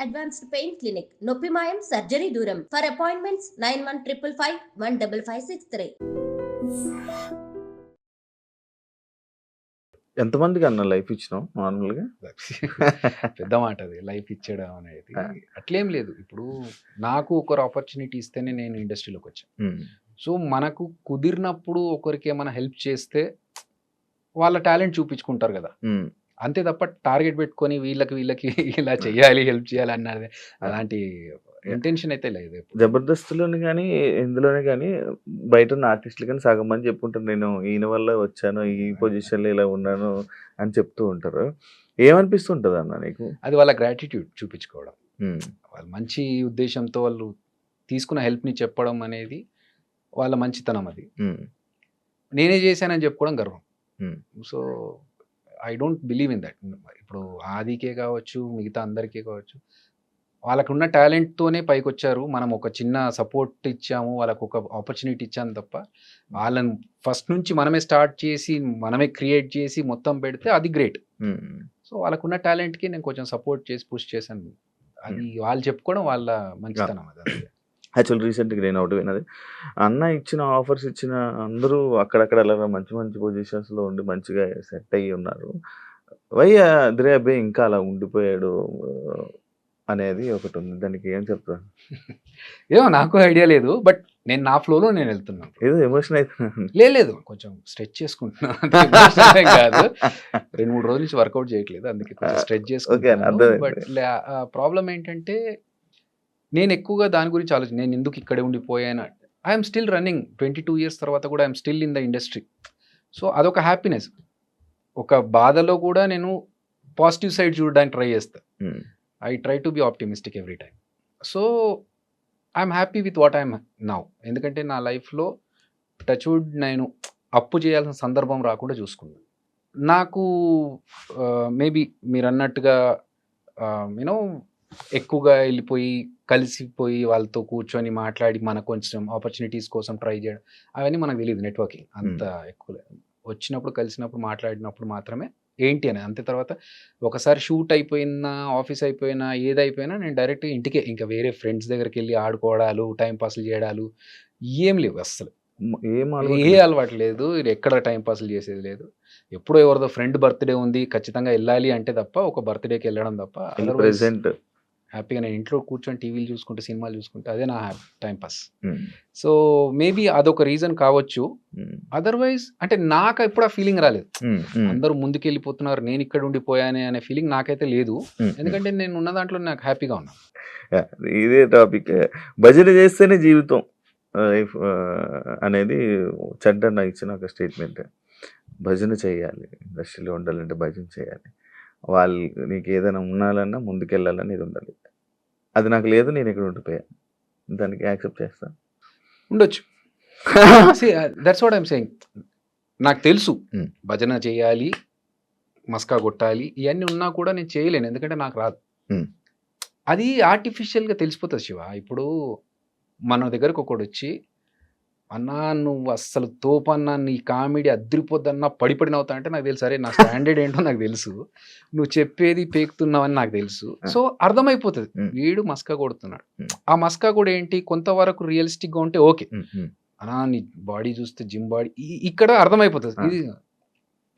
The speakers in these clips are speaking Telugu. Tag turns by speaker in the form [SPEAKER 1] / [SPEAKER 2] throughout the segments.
[SPEAKER 1] Advanced pain clinic. నొప్పి మాయం, సర్జరీ దూరం. For appointments 9155515563.
[SPEAKER 2] ఎంతమందికి అన్న లైఫ్ ఇచ్చినావు నార్మల్గా?
[SPEAKER 3] పెద్ద మాట అది, లైఫ్ ఇచ్చడం అనేది. అట్లేం లేదు, ఇప్పుడు నాకు ఒకరు ఆపర్చునిటీ ఇస్తేనే నేను ఇండస్ట్రీలోకి వచ్చాను. సో మనకు కుదిరినప్పుడు ఒకరికి ఏమైనా హెల్ప్ చేస్తే వాళ్ళ టాలెంట్ చూపించుకుంటారు కదా, అంతే తప్ప టార్గెట్ పెట్టుకొని వీళ్ళకి ఇలా చెయ్యాలి, హెల్ప్ చేయాలి అన్నది అలాంటి ఇంటెన్షన్ అయితే లేదు.
[SPEAKER 2] జబర్దస్త్లోని కానీ ఇందులోనే కానీ బయట ఉన్న ఆర్టిస్టులు కానీ సగం మంది చెప్పుకుంటారు, నేను ఈయన వల్ల వచ్చాను, ఈ పొజిషన్లో ఇలా ఉన్నాను అని చెప్తూ ఉంటారు. ఏమనిపిస్తుంటుంది అన్న నీకు?
[SPEAKER 3] అది వాళ్ళ గ్రాటిట్యూడ్ చూపించుకోవడం, వాళ్ళు మంచి ఉద్దేశంతో వాళ్ళు తీసుకున్న హెల్ప్ని చెప్పడం అనేది వాళ్ళ మంచితనం. అది నేనే చేశానని చెప్పుకోవడం గర్వం. So I don't believe in that. ఇప్పుడు ఆదికే కావచ్చు, మిగతా అందరికీ కావచ్చు, వాళ్ళకున్న టాలెంట్తోనే పైకి వచ్చారు. మనం ఒక చిన్న సపోర్ట్ ఇచ్చాము, వాళ్ళకు ఒక ఆపర్చునిటీ ఇచ్చాము తప్ప వాళ్ళని ఫస్ట్ నుంచి మనమే స్టార్ట్ చేసి మనమే క్రియేట్ చేసి మొత్తం పెడితే అది గ్రేట్. సో వాళ్ళకున్న టాలెంట్కి నేను కొంచెం సపోర్ట్ చేసి పుష్ చేశాను. అది వాళ్ళు చెప్పుకోవడం వాళ్ళ మంచితనం. అది
[SPEAKER 2] యాక్చువల్ రీసెంట్గా నేను ఒకటి విన్నది, అన్న ఇచ్చిన ఆఫర్స్ ఇచ్చిన అందరూ అక్కడక్కడ అలా మంచి మంచి పొజిషన్స్లో ఉండి మంచిగా సెట్ అయ్యి ఉన్నారు, వై అదిరే అబ్బాయి ఇంకా అలా ఉండిపోయాడు అనేది ఒకటి ఉంది. దానికి ఏం చెప్తాను?
[SPEAKER 3] ఏమో నాకు ఐడియా లేదు, బట్ నేను నా ఫ్లోలో నేను వెళ్తున్నాను.
[SPEAKER 2] ఏదో ఎమోషన్ అయితే
[SPEAKER 3] లేదు, కొంచెం స్ట్రెచ్ చేసుకుంటున్నాను కాదు, 2-3 రోజుల నుంచి వర్కౌట్ చేయట్లేదు, అందుకే కొంచెం స్ట్రెచ్ చేసుకుంటున్నాను. బట్ ప్రాబ్లం ఏంటంటే నేను ఎక్కువగా దాని గురించి ఆలోచన, నేను ఎందుకు ఇక్కడే ఉండిపోయాను. ఐఎమ్ స్టిల్ రన్నింగ్ 22 years తర్వాత కూడా I'm still in the industry. So అదొక హ్యాపీనెస్. ఒక బాధలో కూడా నేను పాజిటివ్ సైడ్ చూడడానికి ట్రై చేస్తాను. I try to be optimistic every time. So I'm happy with what I'm now. ఎందుకంటే నా లైఫ్లో టచ్వుడ్ నేను అప్పు చేయాల్సిన సందర్భం రాకుండా చూసుకున్నాను. నాకు మేబీ మీరు అన్నట్టుగా యూనో ఎక్కువగా వెళ్ళిపోయి కలిసిపోయి వాళ్ళతో కూర్చొని మాట్లాడి మనకు కొంచెం ఆపర్చునిటీస్ కోసం ట్రై చేయడం అవన్నీ మనకు తెలియదు. నెట్వర్కింగ్ అంత ఎక్కువ వచ్చినప్పుడు కలిసినప్పుడు మాట్లాడినప్పుడు మాత్రమే ఏంటి అని. అంతే తర్వాత ఒకసారి షూట్ అయిపోయినా, ఆఫీస్ అయిపోయినా, ఏదైపోయినా నేను డైరెక్ట్ ఇంటికే, ఇంకా వేరే ఫ్రెండ్స్ దగ్గరికి వెళ్ళి ఆడుకోవడాలు, టైం పాస్లు చేయడాలు ఏం లేవు అస్సలు. ఏ అలవాటు లేదు, ఎక్కడ టైం పాస్లు చేసేది లేదు. ఎప్పుడో ఎవరిదో ఫ్రెండ్ బర్త్డే ఉంది ఖచ్చితంగా వెళ్ళాలి అంటే తప్ప, ఒక బర్త్డేకి వెళ్ళడం తప్ప,
[SPEAKER 2] ప్రెసెంట్
[SPEAKER 3] హ్యాపీగా నేను ఇంట్లో కూర్చొని టీవీలు చూసుకుంటే, సినిమాలు చూసుకుంటే అదే నా టైం పాస్. సో మేబీ అదొక రీజన్ కావచ్చు. అదర్వైజ్ అంటే నాకు ఎప్పుడు ఆ ఫీలింగ్ రాలేదు, అందరూ ముందుకు వెళ్ళిపోతున్నారు నేను ఇక్కడ ఉండిపోయానే అనే ఫీలింగ్ నాకైతే లేదు. ఎందుకంటే నేను ఉన్న దాంట్లో నాకు హ్యాపీగా ఉన్నా.
[SPEAKER 2] ఇదే టాపిక్, భజన చేస్తేనే జీవితం అనేది చంటన్న ఇచ్చిన ఒక స్టేట్మెంట్. భజన చేయాలి, ఇండస్ట్రీలో ఉండాలంటే భజన చేయాలి, వాళ్ళు నీకు ఏదైనా ఉండాలన్నా ముందుకెళ్ళాలని ఇది ఉండాలి. అది నాకు లేదు, నేను ఇక్కడ ఉండిపోయాను, దానికి యాక్సెప్ట్ చేస్తాను.
[SPEAKER 3] ఉండొచ్చు. That's what I'm saying. నాకు తెలుసు భజన చేయాలి, మస్కా కొట్టాలి, ఇవన్నీ ఉన్నా కూడా నేను చేయలేను, ఎందుకంటే నాకు రాదు. అది ఆర్టిఫిషియల్గా తెలిసిపోతుంది శివ. ఇప్పుడు మన దగ్గరకు ఒకడు వచ్చి, అన్నా నువ్వు అస్సలు తోపన్నా, నీ కామెడీ అద్దరిపోద్దన్నా, పడిపడి నవ్వుతా అంటే నాకు తెలుసు, అరే నా స్టాండర్డ్ ఏంటో నాకు తెలుసు, నువ్వు చెప్పేది పేకుతున్నావని నాకు తెలుసు. సో అర్థమైపోతుంది వీడు మస్కా కొడుతున్నాడు. ఆ మస్కా కూడా ఏంటి, కొంతవరకు రియలిస్టిక్గా ఉంటే ఓకే, అన్నా నీ బాడీ చూస్తే జిమ్ బాడీ, ఇక్కడ అర్థమైపోతుంది. ఇది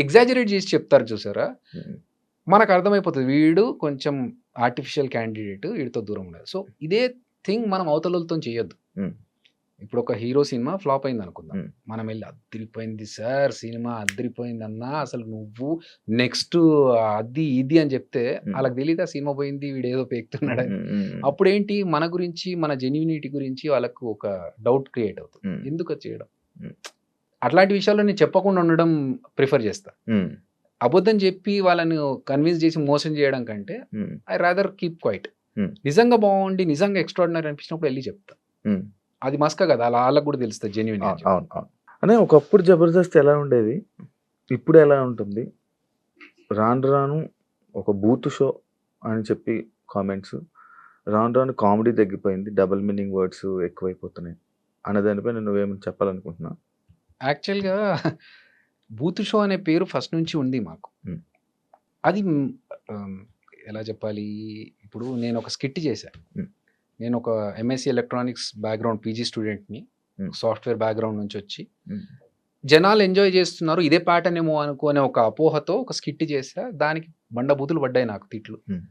[SPEAKER 3] ఎగ్జాజరేట్ చేసి చెప్తారు చూసారా, మనకు అర్థమైపోతుంది వీడు కొంచెం ఆర్టిఫిషియల్ క్యాండిడేట్, వీడితో దూరం ఉండదు. సో ఇదే థింగ్ మనం అవతలతో చేయొద్దు. ఇప్పుడు ఒక హీరో సినిమా ఫ్లాప్ అయింది అనుకుందాం, మనం వెళ్ళి అద్దరిపోయింది సార్ సినిమా, అద్దరిపోయింది అన్నా, అసలు నువ్వు నెక్స్ట్ అది ఇది అని చెప్తే వాళ్ళకి తెలియదు ఆ సినిమా పోయింది, వీడు ఏదో పేకుతున్నాడు. అప్పుడు ఏంటి, మన గురించి, మన జెన్యూనిటీ గురించి వాళ్ళకు ఒక డౌట్ క్రియేట్ అవుతుంది, ఎందుకు చేయడం. అట్లాంటి విషయాల్లో నేను చెప్పకుండా ఉండడం ప్రిఫర్ చేస్తా. అబద్ధం చెప్పి వాళ్ళని కన్విన్స్ చేసి మోసం చేయడం కంటే ఐ రాదర్ కీప్ క్వైట్. నిజంగా బాగుండి నిజంగా ఎక్స్ట్రాడినరీ అనిపించినప్పుడు వెళ్ళి చెప్తా. అది మస్కా కదా, అలా వాళ్ళకు కూడా తెలుస్తుంది జెన్యూన్.
[SPEAKER 2] అనే ఒకప్పుడు జబర్దస్త్ ఎలా ఉండేది, ఇప్పుడు ఎలా ఉంటుంది? రాను రాను ఒక బూత్ షో అని చెప్పి కామెంట్స్, రాను రాను కామెడీ తగ్గిపోయింది, డబుల్ మీనింగ్ వర్డ్స్ ఎక్కువైపోతున్నాయి అనే దానిపై నువ్వేమని చెప్పాలనుకుంటున్నా?
[SPEAKER 3] యాక్చువల్గా బూత్ షో అనే పేరు ఫస్ట్ నుంచి ఉంది మాకు. అది ఎలా చెప్పాలి, ఇప్పుడు నేను ఒక స్కిట్ చేశాను.
[SPEAKER 2] Hmm.
[SPEAKER 3] నేను ఒక ఎంఎస్సి ఎలక్ట్రానిక్స్ బ్యాక్గ్రౌండ్ పీజీ స్టూడెంట్ని,
[SPEAKER 2] Hmm.
[SPEAKER 3] సాఫ్ట్వేర్ బ్యాక్గ్రౌండ్ నుంచి వచ్చి
[SPEAKER 2] Hmm.
[SPEAKER 3] జనాలు ఎంజాయ్ చేస్తున్నారు, ఇదే ప్యాటర్న్ ఏమో అనుకునే ఒక అపోహతో ఒక స్కిట్ చేసా. దానికి బండబూతులు పడ్డాయి నాకు, తిట్లు.
[SPEAKER 2] Hmm.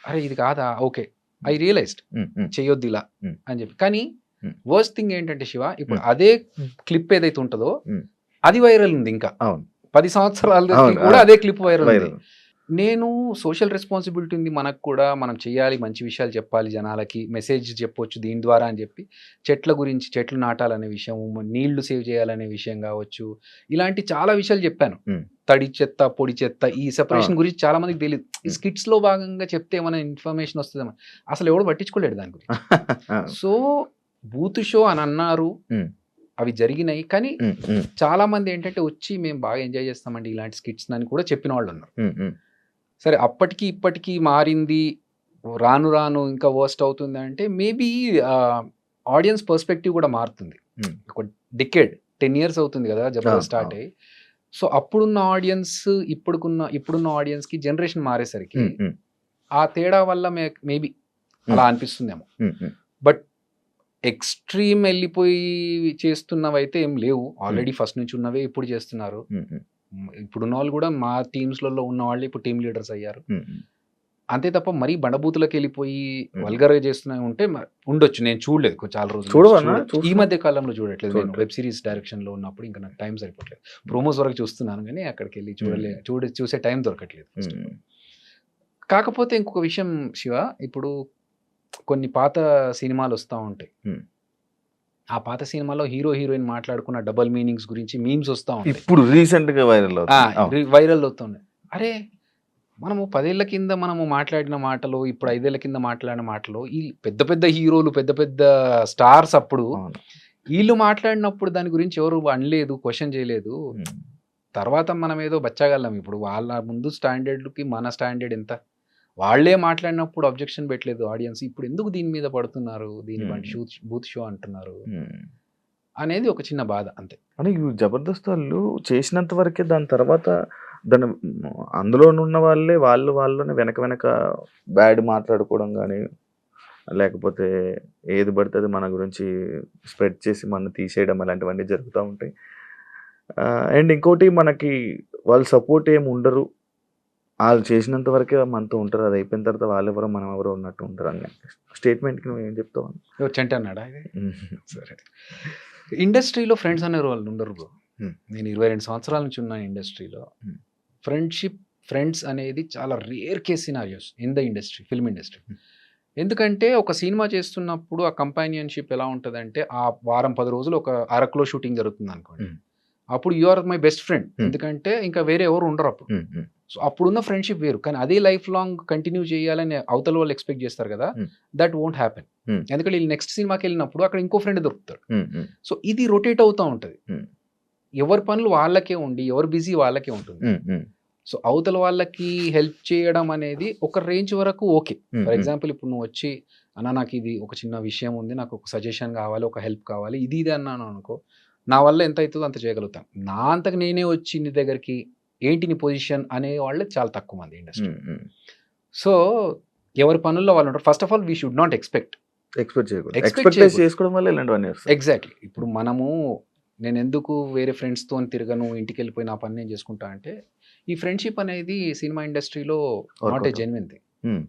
[SPEAKER 3] అరే ఇది కాదా, ఓకే ఐ రియలైజ్డ్ చేయొద్దు ఇలా అని చెప్పి. కానీ వర్స్ట్ థింగ్ ఏంటంటే శివ, ఇప్పుడు అదే క్లిప్ ఏదైతే ఉంటుందో అది వైరల్ ఉంది. ఇంకా
[SPEAKER 2] అవును
[SPEAKER 3] 10 సంవత్సరాల
[SPEAKER 2] అవును,
[SPEAKER 3] కూడా అదే క్లిప్ వైరల్ ఉంది.
[SPEAKER 2] వైరల్.
[SPEAKER 3] నేను సోషల్ రెస్పాన్సిబిలిటీ ఉంది మనకు కూడా, మనం చేయాలి, మంచి విషయాలు చెప్పాలి, జనాలకి మెసేజ్ చెప్పొచ్చు దీని ద్వారా అని చెప్పి చెట్ల గురించి, చెట్లు నాటాలనే విషయం, నీళ్లు సేవ్ చేయాలనే విషయం కావచ్చు, ఇలాంటి చాలా విషయాలు చెప్పాను. తడి చెత్త పొడి చెత్త ఈ సెపరేషన్ గురించి చాలా మందికి తెలియదు. ఈ స్కిట్స్ లో భాగంగా చెప్తే ఏమైనా ఇన్ఫర్మేషన్ వస్తుందేమో, అసలు ఎవడు పట్టించుకోలేడు దాని గురించి. సో బూత్ షో అని అన్నారు, అవి జరిగినాయి. కానీ చాలా మంది ఏంటంటే వచ్చి మేము బాగా ఎంజాయ్ చేస్తామండి ఇలాంటి స్కిట్స్ అని కూడా చెప్పిన వాళ్ళు ఉన్నారు. సరే అప్పటికి ఇప్పటికీ మారింది, రాను రాను ఇంకా వర్స్ట్ అవుతుంది అంటే మేబీ ఆడియన్స్ పర్స్పెక్టివ్ కూడా మారుతుంది. ఒక డికేడ్ 10 years అవుతుంది కదా జబర్దస్త్ స్టార్ట్ అయ్యి. సో అప్పుడున్న ఆడియన్స్ ఇప్పుడున్న ఆడియన్స్ కి జనరేషన్ మారేసరికి ఆ తేడా వల్ల మేబీ అలా అనిపిస్తుందేమో. బట్ ఎక్స్ట్రీమ్ వెళ్ళిపోయి చేస్తున్నవైతే ఏం లేవు, ఆల్రెడీ ఫస్ట్ నుంచి ఉన్నవే ఇప్పుడు చేస్తున్నారు. ఇప్పుడున్న వాళ్ళు కూడా మా టీమ్స్లలో ఉన్న వాళ్ళు ఇప్పుడు టీమ్ లీడర్స్ అయ్యారు. అంతే తప్ప మరీ బండబూతులకు వెళ్ళిపోయి వల్గర్గా చేస్తున్నా ఉంటే ఉండొచ్చు. నేను చూడలేదు చాలా రోజులు, ఈ మధ్య కాలంలో చూడట్లేదు. నేను వెబ్ సిరీస్ డైరెక్షన్ లో ఉన్నప్పుడు ఇంకా నాకు టైం సరిపోవట్లేదు. ప్రోమోస్ వరకు చూస్తున్నాను కానీ అక్కడికి వెళ్ళి చూసే టైం దొరకట్లేదు. కాకపోతే ఇంకొక విషయం శివ, ఇప్పుడు కొన్ని పాత సినిమాలు వస్తూ ఉంటాయి. ఆ పాత సినిమాలో హీరో హీరోయిన్ మాట్లాడుకున్న డబుల్ మీనింగ్స్ గురించి మీమ్స్ వస్తూ ఉంటాయి.
[SPEAKER 2] ఇప్పుడు రీసెంట్ గా
[SPEAKER 3] వైరల్ అవుతున్నాయి. అరే మనము 10 ఏళ్ల కింద మనము మాట్లాడిన మాటలు, ఇప్పుడు 5 ఏళ్ల కింద మాట్లాడిన మాటలు, ఈ పెద్ద పెద్ద హీరోలు, పెద్ద పెద్ద స్టార్స్ అప్పుడు వీళ్ళు మాట్లాడినప్పుడు దాని గురించి ఎవరు అనలేదు, క్వశ్చన్ చేయలేదు. తర్వాత మనం ఏదో బచ్చగలం. ఇప్పుడు వాళ్ళ ముందు స్టాండర్డ్కి మన స్టాండర్డ్ ఎంత, వాళ్ళే మాట్లాడినప్పుడు అబ్జెక్షన్ పెట్టలేదు ఆడియన్స్. ఇప్పుడు ఎందుకు దీని మీద పడుతున్నారు, దీని వంటి బూత్ షో అంటున్నారు అనేది ఒక చిన్న బాధ అంతే.
[SPEAKER 2] అని జబర్దస్త్ వాళ్ళు చేసినంత వరకే, దాని తర్వాత దాని అందులో ఉన్న వాళ్ళలోనే వెనక బ్యాడ్ మాట్లాడుకోవడం కానీ, లేకపోతే ఏది పడుతుంది మన గురించి స్ప్రెడ్ చేసి మన తీసేయడం, అలాంటివన్నీ జరుగుతూ ఉంటాయి. అండ్ ఇంకోటి, మనకి వాళ్ళు సపోర్ట్ ఏమి ఉండరు, వాళ్ళు చేసినంత వరకే మనతో ఉంటారు, అది అయిపోయిన తర్వాత వాళ్ళెవరో మనం ఎవరో ఉన్నట్టు ఉంటారు అన్న స్టేట్మెంట్కి నువ్వు ఏం చెప్తావు?
[SPEAKER 3] చెంట అన్నాడా? సరే, ఇండస్ట్రీలో ఫ్రెండ్స్ అనే వాళ్ళు ఉండరు బ్రో. నేను 22 సంవత్సరాల నుంచి ఉన్నాను ఇండస్ట్రీలో. ఫ్రెండ్స్ అనేది చాలా rare case scenarios in the industry, film industry. ఎందుకంటే ఒక సినిమా చేస్తున్నప్పుడు ఆ కంపానియన్షిప్ ఎలా ఉంటుందంటే, ఆ వారం 10 రోజులు ఒక అరకులో షూటింగ్ జరుగుతుంది అనుకోండి, అప్పుడు you are my best friend, ఎందుకంటే ఇంకా వేరే ఎవరు ఉండరు అప్పుడు. సో అప్పుడున్న ఫ్రెండ్షిప్ వేరు. కానీ అదే లైఫ్ లాంగ్ కంటిన్యూ చేయాలని అవతల వాళ్ళు ఎక్స్పెక్ట్ చేస్తారు కదా, దట్ వోంట్ హ్యాపెన్. ఎందుకంటే వీళ్ళు నెక్స్ట్ సినిమాకి వెళ్ళినప్పుడు అక్కడ ఇంకో ఫ్రెండ్ దొరుకుతాడు. సో ఇది రొటేట్ అవుతూ ఉంటుంది. ఎవరి పనులు వాళ్ళకే ఉండి, ఎవరు బిజీ వాళ్ళకే ఉంటుంది. సో అవతల వాళ్ళకి హెల్ప్ చేయడం అనేది ఒక రేంజ్ వరకు ఓకే. ఫర్ ఎగ్జాంపుల్ ఇప్పుడు నువ్వు వచ్చి, అన్న నాకు ఇది ఒక చిన్న విషయం ఉంది, నాకు ఒక సజెషన్ కావాలి, ఒక హెల్ప్ కావాలి, ఇది అన్నాను అనుకో, నా వల్ల ఎంత అవుతుందో అంత చేయగలుగుతాను. నా అంతకు నేనే వచ్చి నీ దగ్గరికి ఏంటి నీ పొజిషన్ అనే వాళ్ళే చాలా తక్కువ మంది ఇండస్ట్రీ. సో ఎవరి పనుల్లో వాళ్ళు ఉంటారు. First of all we should not expect
[SPEAKER 2] చేసుకోవడం వల్ల ఇలాంటివన్నీ.
[SPEAKER 3] ఎగ్జాక్ట్లీ. ఇప్పుడు మనము, నేను ఎందుకు వేరే ఫ్రెండ్స్తో తిరగను, ఇంటికి వెళ్ళిపోయి నా పని నేను చేసుకుంటా అంటే, ఈ ఫ్రెండ్షిప్ అనేది సినిమా ఇండస్ట్రీలో not a genuine thing.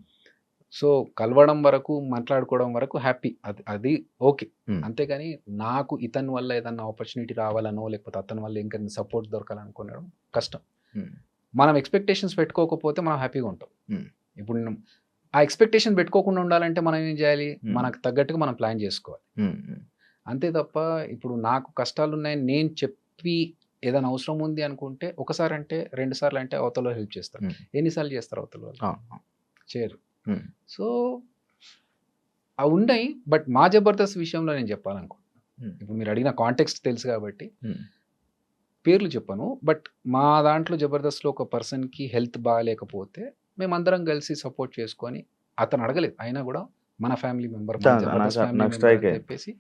[SPEAKER 3] So కలవడం వరకు, మాట్లాడుకోవడం వరకు హ్యాపీ, అది ఓకే. అంతేగాని నాకు ఇతని వల్ల ఏదన్నా ఆపర్చునిటీ రావాలనో, లేకపోతే అతని వల్ల ఇంకా సపోర్ట్ దొరకాలనుకోవడం కష్టం. మనం ఎక్స్పెక్టేషన్స్ పెట్టుకోకపోతే మనం హ్యాపీగా ఉంటాం. ఇప్పుడు ఆ ఎక్స్పెక్టేషన్ పెట్టుకోకుండా ఉండాలంటే మనం ఏం చేయాలి, మనకు తగ్గట్టుగా మనం ప్లాన్ చేసుకోవాలి. అంతే తప్ప ఇప్పుడు నాకు కష్టాలు ఉన్నాయని నేను చెప్పి ఏదైనా అవసరం ఉంది అనుకుంటే, ఒకసారి అంటే 2 సార్లు అంటే అవతల హెల్ప్ చేస్తారు. ఎన్నిసార్లు చేస్తారు అవతల వాళ్ళు? చేయరు. సో అవి ఉన్నాయి. బట్ మా జబర్దస్త్ విషయంలో నేను చెప్పాలనుకుంటున్నాను. ఇప్పుడు మీరు అడిగిన కాంటెక్స్ట్ తెలుసు కాబట్టి పేర్లు చెప్పను. బట్ మా దాంట్లో జబర్దస్త్లో ఒక పర్సన్కి హెల్త్ బాగాలేకపోతే మేమందరం కలిసి సపోర్ట్ చేసుకొని, అతను అడగలేదు అయినా కూడా మన ఫ్యామిలీ మెంబర్ చెప్పేసి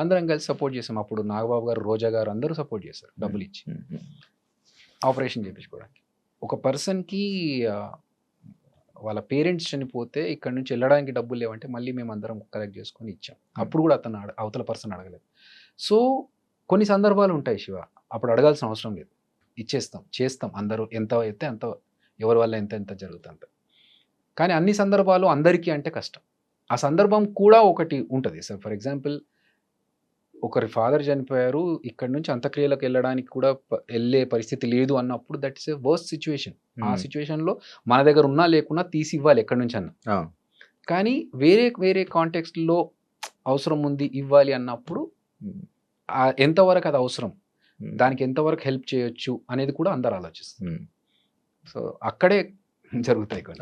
[SPEAKER 3] అందరం కలిసి సపోర్ట్ చేసాం. అప్పుడు నాగబాబు గారు, రోజా గారు అందరూ సపోర్ట్ చేశారు, డబ్బులు ఇచ్చి ఆపరేషన్ చేయించుకోవడానికి. ఒక పర్సన్కి వాళ్ళ పేరెంట్స్ చనిపోతే ఇక్కడ నుంచి వెళ్ళడానికి డబ్బులు లేవంటే మళ్ళీ మేము అందరం కలెక్ట్ చేసుకొని ఇచ్చాం. అప్పుడు కూడా అతను అవతల పర్సన్ అడగలేదు. సో కొన్ని సందర్భాలు ఉంటాయి శివ, అప్పుడు అడగాల్సిన అవసరం లేదు, ఇచ్చేస్తాం, చేస్తాం, అందరూ ఎంత అయితే అంత, ఎవరి వల్ల ఎంత ఎంత జరుగుతుంది. కానీ అన్ని సందర్భాలు అందరికీ అంటే కష్టం. ఆ సందర్భం కూడా ఒకటి ఉంటుంది సార్. ఫర్ ఎగ్జాంపుల్, ఒకరి ఫాదర్ చనిపోయారు, ఇక్కడ నుంచి అంత్యక్రియలకు వెళ్ళడానికి కూడా వెళ్ళే పరిస్థితి లేదు అన్నప్పుడు that is a worst situation. ఆ సిచ్యువేషన్లో మన దగ్గర ఉన్నా లేకున్నా తీసి ఇవ్వాలి ఎక్కడి నుంచి అన్న. కానీ వేరే వేరే కాంటెక్స్ట్లో అవసరం ఉంది ఇవ్వాలి అన్నప్పుడు ఎంతవరకు అది అవసరం, దానికి ఎంతవరకు హెల్ప్ చేయొచ్చు అనేది కూడా అందరు ఆలోచిస్తారు. సో అక్కడే జరుగుతాయి కొన్ని.